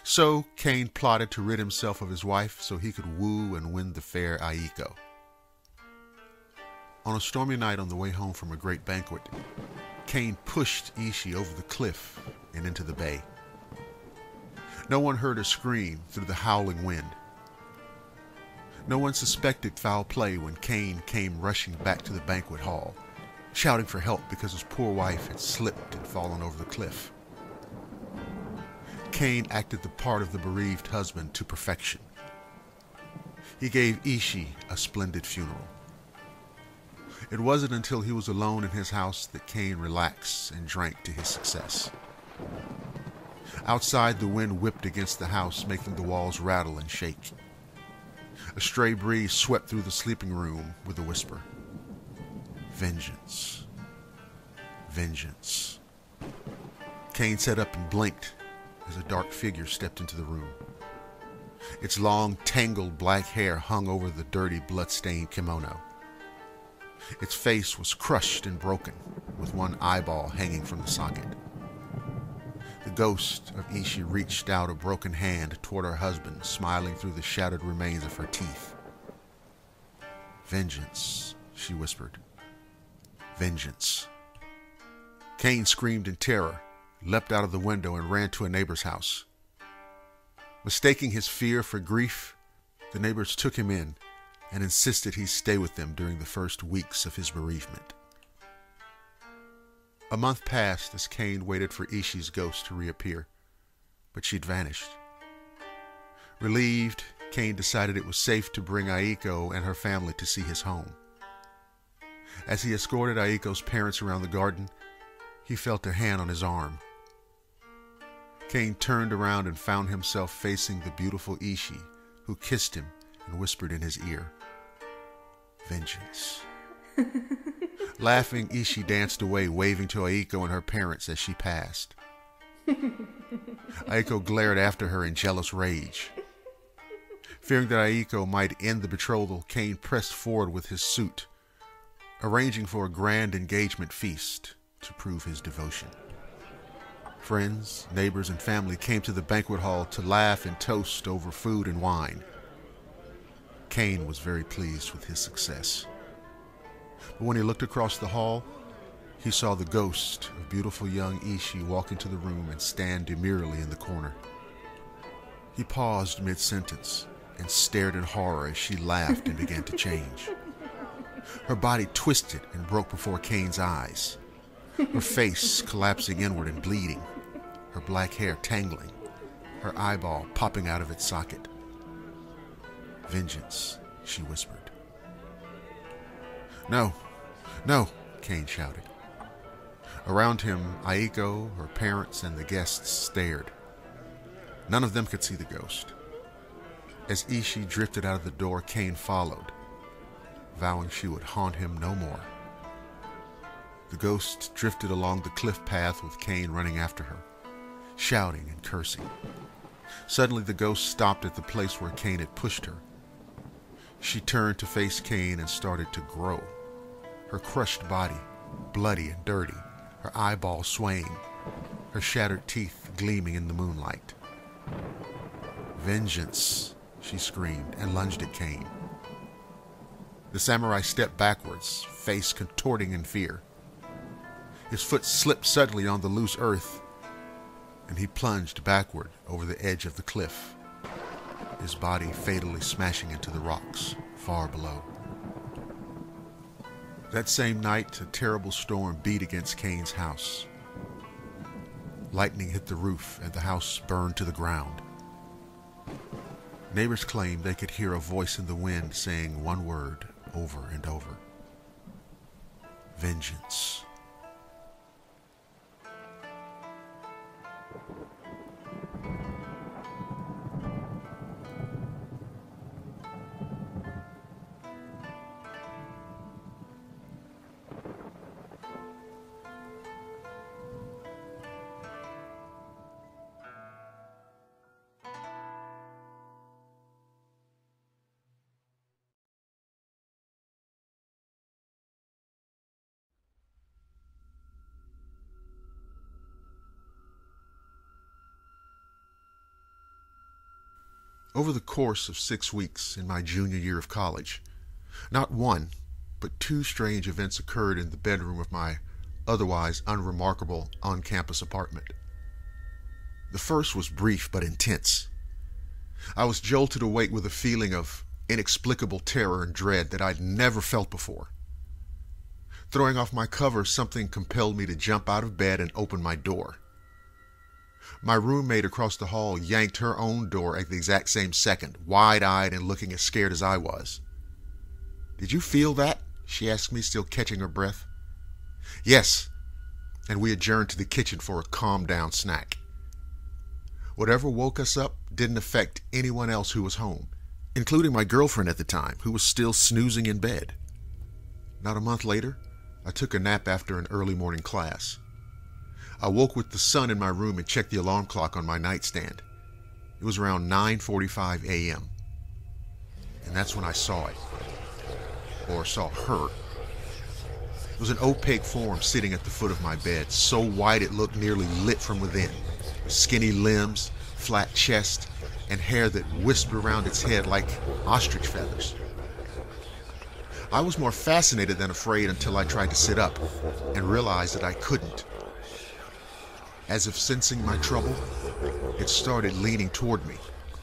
[SPEAKER 1] So Kane plotted to rid himself of his wife so he could woo and win the fair Aiko. On a stormy night on the way home from a great banquet, Kane pushed Ishii over the cliff and into the bay. No one heard her scream through the howling wind. No one suspected foul play when Kane came rushing back to the banquet hall, shouting for help because his poor wife had slipped and fallen over the cliff. Kane acted the part of the bereaved husband to perfection. He gave Ishii a splendid funeral. It wasn't until he was alone in his house that Kane relaxed and drank to his success. Outside, the wind whipped against the house, making the walls rattle and shake. A stray breeze swept through the sleeping room with a whisper. Vengeance. Vengeance. Kane sat up and blinked as a dark figure stepped into the room. Its long, tangled black hair hung over the dirty, blood-stained kimono. Its face was crushed and broken, with one eyeball hanging from the socket. The ghost of Ishii reached out a broken hand toward her husband, smiling through the shattered remains of her teeth. Vengeance, she whispered. Vengeance. Kane screamed in terror, leapt out of the window, and ran to a neighbor's house. Mistaking his fear for grief, the neighbors took him in and insisted he stay with them during the first weeks of his bereavement. A month passed as Kane waited for Ishii's ghost to reappear, but she'd vanished. Relieved, Kane decided it was safe to bring Aiko and her family to see his home. As he escorted Aiko's parents around the garden, he felt a hand on his arm. Kane turned around and found himself facing the beautiful Ishii, who kissed him and whispered in his ear, "Vengeance." Laughing, Ishii danced away, waving to Aiko and her parents as she passed. Aiko glared after her in jealous rage. Fearing that Aiko might end the betrothal, Kane pressed forward with his suit, arranging for a grand engagement feast to prove his devotion. Friends, neighbors, and family came to the banquet hall to laugh and toast over food and wine. Cain was very pleased with his success. But when he looked across the hall, he saw the ghost of beautiful young Ishi walk into the room and stand demurely in the corner. He paused mid-sentence and stared in horror as she laughed and began to change. Her body twisted and broke before Cain's eyes, her face collapsing inward and bleeding, her black hair tangling, her eyeball popping out of its socket. "Vengeance," she whispered. "No, no," Cain shouted. Around him, Aiko, her parents, and the guests stared. None of them could see the ghost. As Ishi drifted out of the door, Cain followed, vowing she would haunt him no more. The ghost drifted along the cliff path with Cain running after her, shouting and cursing. Suddenly the ghost stopped at the place where Cain had pushed her. She turned to face Cain and started to grow, her crushed body bloody and dirty, her eyeballs swaying, her shattered teeth gleaming in the moonlight. "Vengeance," she screamed and lunged at Cain. The samurai stepped backwards, face contorting in fear. His foot slipped suddenly on the loose earth, and he plunged backward over the edge of the cliff, his body fatally smashing into the rocks far below. That same night, a terrible storm beat against Cain's house. Lightning hit the roof, and the house burned to the ground. Neighbors claimed they could hear a voice in the wind saying one word over and over: "Vengeance." Over the course of 6 weeks in my junior year of college, not one, but 2 strange events occurred in the bedroom of my otherwise unremarkable on-campus apartment. The first was brief but intense. I was jolted awake with a feeling of inexplicable terror and dread that I'd never felt before. Throwing off my covers, something compelled me to jump out of bed and open my door. My roommate across the hall yanked her own door at the exact same second, wide-eyed and looking as scared as I was. "Did you feel that?" she asked me, still catching her breath. "Yes," and we adjourned to the kitchen for a calm-down snack. Whatever woke us up didn't affect anyone else who was home, including my girlfriend at the time, who was still snoozing in bed. Not a month later, I took a nap after an early morning class. I woke with the sun in my room and checked the alarm clock on my nightstand. It was around 9:45 a.m. And that's when I saw it. Or saw her. It was an opaque form sitting at the foot of my bed, so white it looked nearly lit from within, with skinny limbs, flat chest, and hair that wisped around its head like ostrich feathers. I was more fascinated than afraid until I tried to sit up and realized that I couldn't. As if sensing my trouble, it started leaning toward me,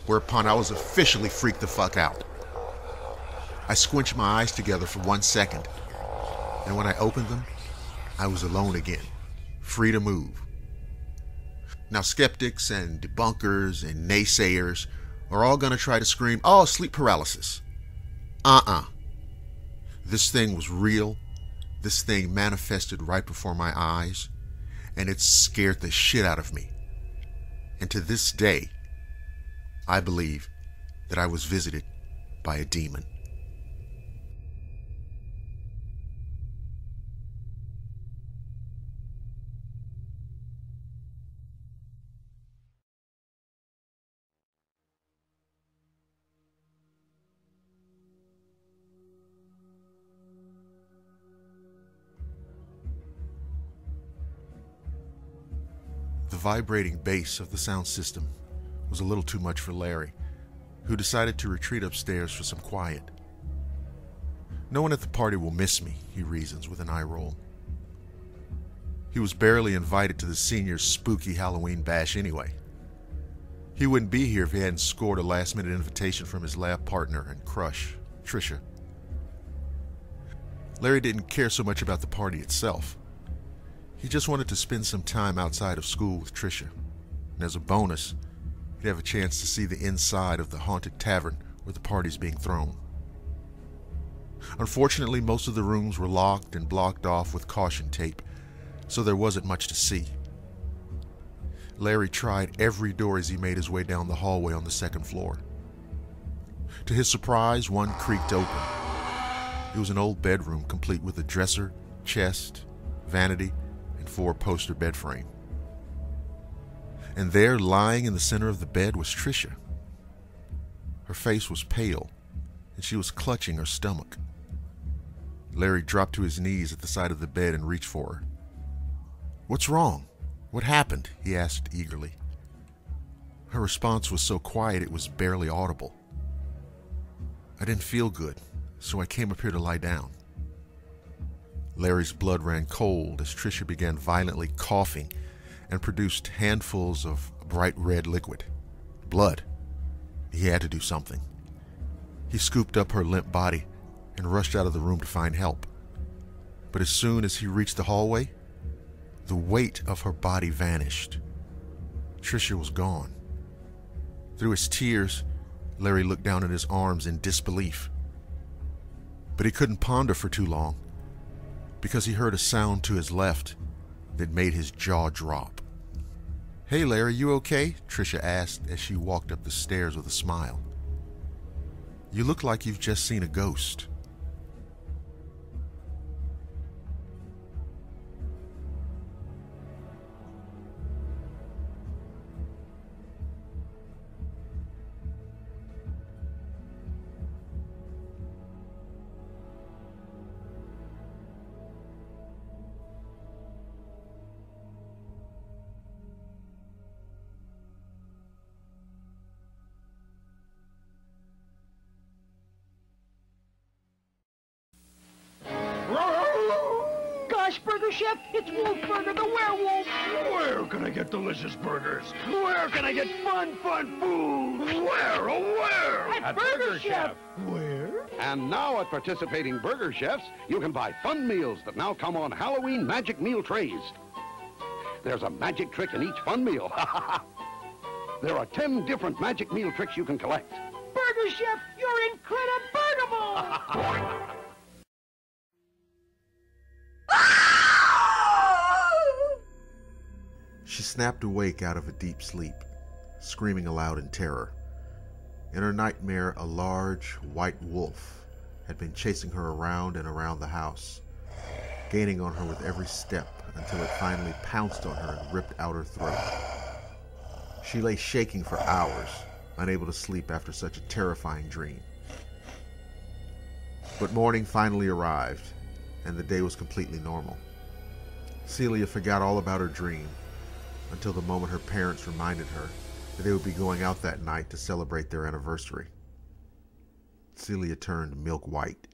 [SPEAKER 1] whereupon I was officially freaked the fuck out. I squinched my eyes together for 1 second, and when I opened them, I was alone again, free to move. Now skeptics and debunkers and naysayers are all gonna try to scream, "Oh, sleep paralysis." This thing was real. This thing manifested right before my eyes, and it scared the shit out of me. And to this day, I believe that I was visited by a demon. The vibrating bass of the sound system was a little too much for Larry, who decided to retreat upstairs for some quiet. No one at the party will miss me, he reasons with an eye roll. He was barely invited to the seniors' spooky Halloween bash anyway. He wouldn't be here if he hadn't scored a last-minute invitation from his lab partner and crush, Tricia. Larry didn't care so much about the party itself. He just wanted to spend some time outside of school with Tricia, and as a bonus, he'd have a chance to see the inside of the haunted tavern where the party's being thrown. Unfortunately, most of the rooms were locked and blocked off with caution tape, so there wasn't much to see. Larry tried every door as he made his way down the hallway on the second floor. To his surprise, one creaked open. It was an old bedroom complete with a dresser, chest, vanity, and 4-poster bed frame. And there, lying in the center of the bed, was Tricia. Her face was pale, and she was clutching her stomach. Larry dropped to his knees at the side of the bed and reached for her. "What's wrong? What happened?" he asked eagerly. Her response was so quiet it was barely audible. "I didn't feel good, so I came up here to lie down." Larry's blood ran cold as Tricia began violently coughing and produced handfuls of bright red liquid. Blood. He had to do something. He scooped up her limp body and rushed out of the room to find help. But as soon as he reached the hallway, the weight of her body vanished. Tricia was gone. Through his tears, Larry looked down at his arms in disbelief. But he couldn't ponder for too long, because he heard a sound to his left that made his jaw drop. "Hey Larry, you okay?" Tricia asked as she walked up the stairs with a smile. "You look like you've just seen a ghost."
[SPEAKER 6] Gosh, Burger Chef, it's Wolfburger the werewolf.
[SPEAKER 5] Where can I get delicious burgers? Where can I get fun food? Where, oh where?
[SPEAKER 6] At Burger Chef.
[SPEAKER 5] Where?
[SPEAKER 4] And now at participating Burger Chefs, you can buy fun meals that now come on Halloween magic meal trays. There's a magic trick in each fun meal. There are 10 different magic meal tricks you can collect.
[SPEAKER 6] Burger Chef, you're incredible.
[SPEAKER 1] She snapped awake out of a deep sleep, screaming aloud in terror. In her nightmare, a large white wolf had been chasing her around and around the house, gaining on her with every step until it finally pounced on her and ripped out her throat. She lay shaking for hours, unable to sleep after such a terrifying dream. But morning finally arrived, and the day was completely normal. Celia forgot all about her dream until the moment her parents reminded her that they would be going out that night to celebrate their anniversary. Celia turned milk white.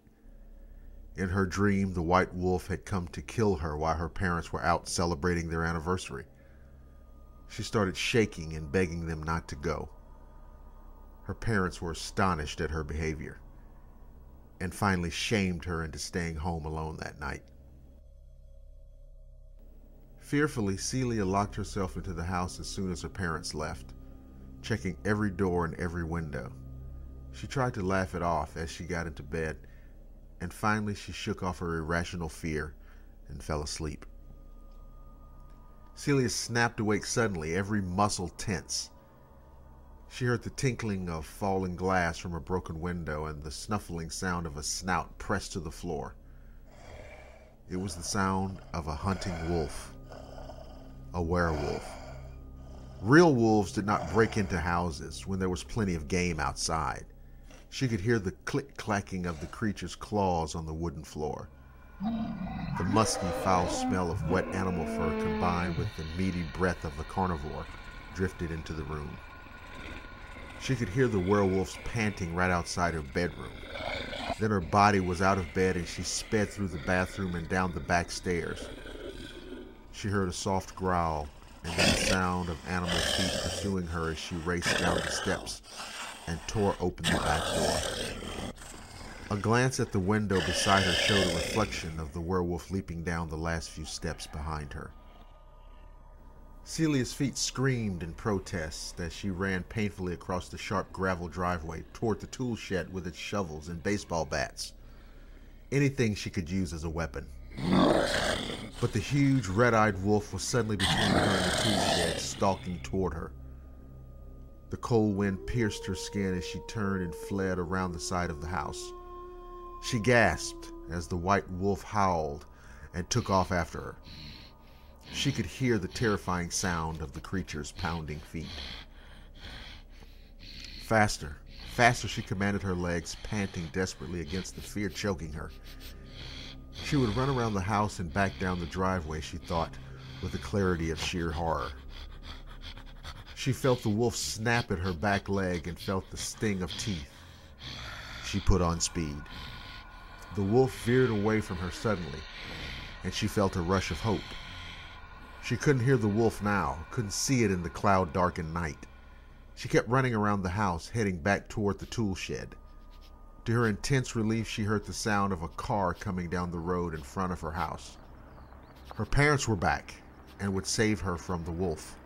[SPEAKER 1] In her dream, the white wolf had come to kill her while her parents were out celebrating their anniversary. She started shaking and begging them not to go. Her parents were astonished at her behavior and finally shamed her into staying home alone that night. Fearfully, Celia locked herself into the house as soon as her parents left, checking every door and every window. She tried to laugh it off as she got into bed, and finally she shook off her irrational fear and fell asleep. Celia snapped awake suddenly, every muscle tense. She heard the tinkling of falling glass from a broken window and the snuffling sound of a snout pressed to the floor. It was the sound of a hunting wolf. A werewolf. Real wolves did not break into houses when there was plenty of game outside. She could hear the click-clacking of the creature's claws on the wooden floor. The musty, foul smell of wet animal fur combined with the meaty breath of the carnivore drifted into the room. She could hear the werewolves panting right outside her bedroom. Then her body was out of bed and she sped through the bathroom and down the back stairs. She heard a soft growl and then the sound of animal feet pursuing her as she raced down the steps and tore open the back door. A glance at the window beside her showed a reflection of the werewolf leaping down the last few steps behind her. Celia's feet screamed in protest as she ran painfully across the sharp gravel driveway toward the tool shed with its shovels and baseball bats. Anything she could use as a weapon. But the huge red-eyed wolf was suddenly between her and the tool shed, stalking toward her. The cold wind pierced her skin as she turned and fled around the side of the house. She gasped as the white wolf howled and took off after her. She could hear the terrifying sound of the creature's pounding feet. Faster, faster she commanded her legs, panting desperately against the fear choking her. She would run around the house and back down the driveway, she thought, with the clarity of sheer horror. She felt the wolf snap at her back leg and felt the sting of teeth. She put on speed. The wolf veered away from her suddenly, and she felt a rush of hope. She couldn't hear the wolf now, couldn't see it in the cloud-darkened night. She kept running around the house, heading back toward the tool shed. To her intense relief, she heard the sound of a car coming down the road in front of her house. Her parents were back and would save her from the wolf.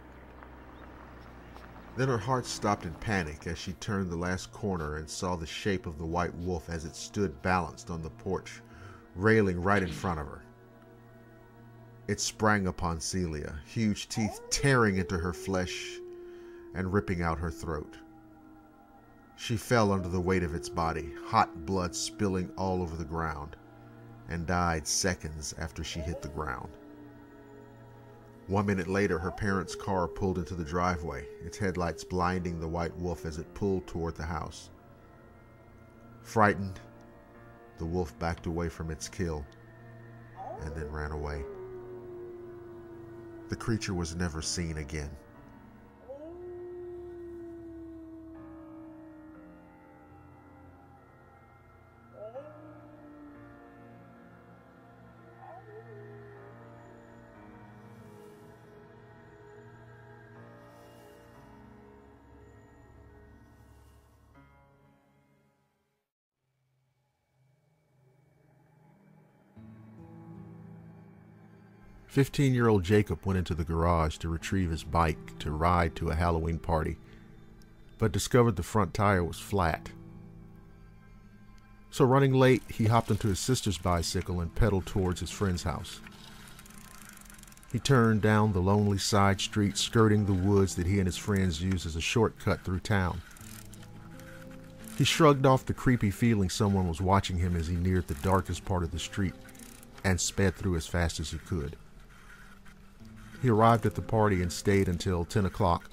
[SPEAKER 1] Then her heart stopped in panic as she turned the last corner and saw the shape of the white wolf as it stood balanced on the porch railing right in front of her. It sprang upon Celia, huge teeth tearing into her flesh and ripping out her throat. She fell under the weight of its body, hot blood spilling all over the ground, and died seconds after she hit the ground. 1 minute later, her parents' car pulled into the driveway, its headlights blinding the white wolf as it pulled toward the house. Frightened, the wolf backed away from its kill and then ran away. The creature was never seen again. "15-year-old Jacob went into the garage to retrieve his bike to ride to a Halloween party, but discovered the front tire was flat. So running late, he hopped onto his sister's bicycle and pedaled towards his friend's house. He turned down the lonely side street, skirting the woods that he and his friends used as a shortcut through town. He shrugged off the creepy feeling someone was watching him as he neared the darkest part of the street and sped through as fast as he could. He arrived at the party and stayed until 10 o'clock.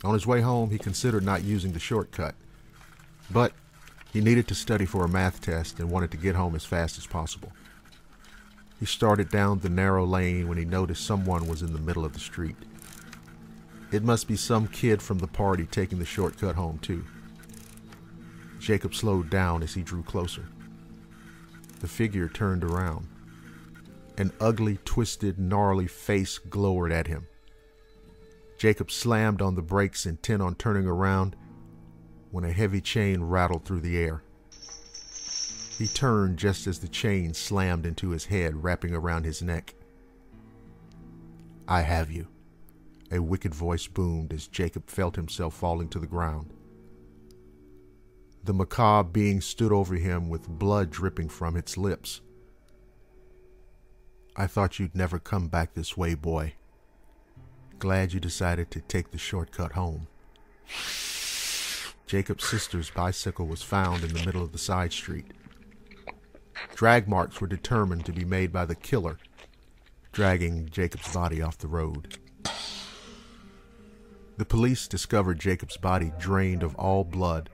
[SPEAKER 1] On his way home, he considered not using the shortcut, but he needed to study for a math test and wanted to get home as fast as possible. He started down the narrow lane when he noticed someone was in the middle of the street. It must be some kid from the party taking the shortcut home too. Jacob slowed down as he drew closer. The figure turned around. An ugly, twisted, gnarly face glowered at him. Jacob slammed on the brakes, intent on turning around, when a heavy chain rattled through the air. He turned just as the chain slammed into his head, wrapping around his neck. "I have you," a wicked voice boomed as Jacob felt himself falling to the ground. The macabre being stood over him with blood dripping from its lips. "I thought you'd never come back this way, boy. Glad you decided to take the shortcut home." Jacob's sister's bicycle was found in the middle of the side street. Drag marks were determined to be made by the killer, dragging Jacob's body off the road. The police discovered Jacob's body drained of all blood,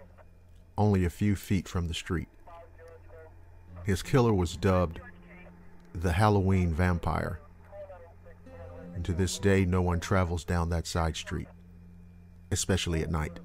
[SPEAKER 1] only a few feet from the street. His killer was dubbed the Halloween vampire. And to this day, no one travels down that side street, especially at night.